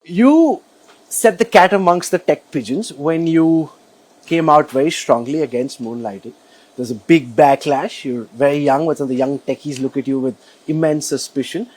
you set the cat amongst the tech pigeons when you came out very strongly against moonlighting. There's a big backlash. You're very young, but some of the young techies look at you with immense suspicion.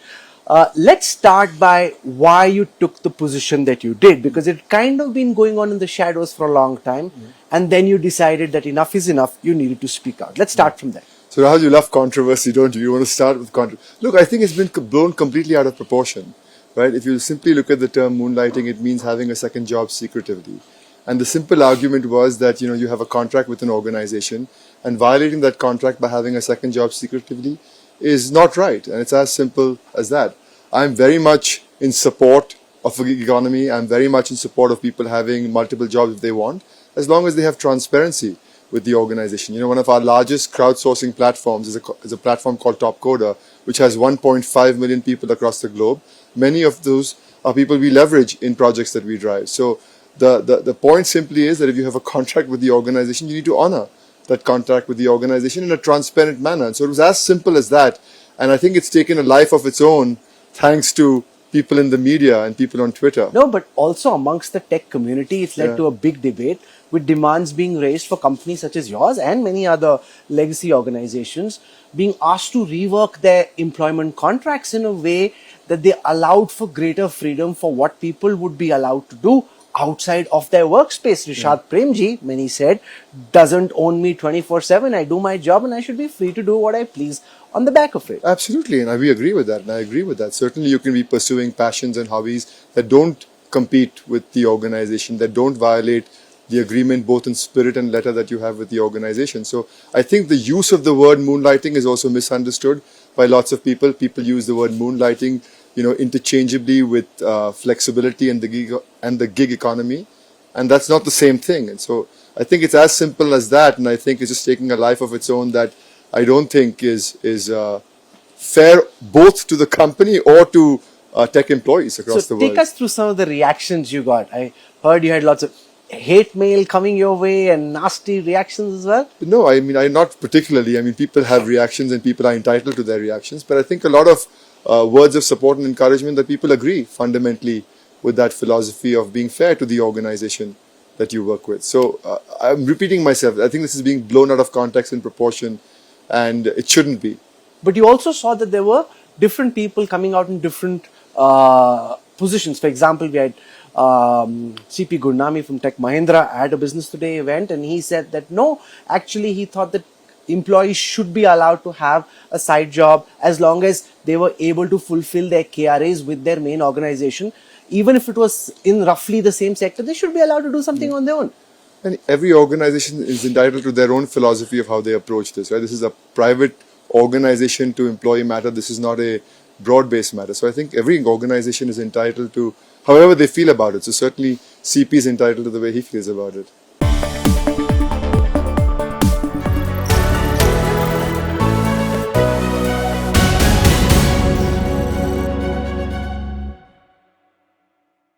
Let's start by why you took the position that you did, because it kind of been going on in the shadows for a long time, and then you decided that enough is enough, you needed to speak out. Let's start from there. So Rahul, you love controversy, don't you? You want to start with controversy. Look, I think it's been blown completely out of proportion, right? If you simply look at the term moonlighting, it means having a second job secretively. And the simple argument was that, you have a contract with an organization, and violating that contract by having a second job secretively is not right. And it's as simple as that. I'm very much in support of a gig economy. I'm very much in support of people having multiple jobs if they want, as long as they have transparency with the organization. One of our largest crowdsourcing platforms is a platform called Topcoder, which has 1.5 million people across the globe. Many of those are people we leverage in projects that we drive. So the point simply is that if you have a contract with the organization, you need to honor that contract with the organization in a transparent manner. So it was as simple as that. And I think it's taken a life of its own thanks to people in the media and people on Twitter. No, but also amongst the tech community, it's led to a big debate with demands being raised for companies such as yours and many other legacy organizations being asked to rework their employment contracts in a way that they allowed for greater freedom for what people would be allowed to do outside of their workspace. Rishad Premji, many said, doesn't own me 24/7. I do my job and I should be free to do what I please on the back of it. Absolutely, and we agree with that, and I agree with that. Certainly you can be pursuing passions and hobbies that don't compete with the organization, that don't violate the agreement both in spirit and letter that you have with the organization. So I think the use of the word moonlighting is also misunderstood by lots of people. People use the word moonlighting interchangeably with flexibility and the gig economy, and that's not the same thing. And so I think it's as simple as that, and I think it's just taking a life of its own that I don't think is fair both to the company or to tech employees across the world. So take us through some of the reactions you got. I heard you had lots of hate mail coming your way and nasty reactions as well. No, I not particularly. People have reactions and people are entitled to their reactions, but I think a lot of words of support and encouragement that people agree fundamentally with that philosophy of being fair to the organization that you work with. So I'm repeating myself. I think this is being blown out of context and proportion, and it shouldn't be. But you also saw that there were different people coming out in different positions. For example, we had CP Gurnami from Tech Mahindra at a Business Today event, and he said that no, actually he thought that employees should be allowed to have a side job as long as they were able to fulfill their KRAs with their main organization. Even if it was in roughly the same sector, they should be allowed to do something on their own. And every organization is entitled to their own philosophy of how they approach this, right? This is a private organization to employee matter. This is not a broad-based matter. So I think every organization is entitled to however they feel about it. So certainly CP is entitled to the way he feels about it.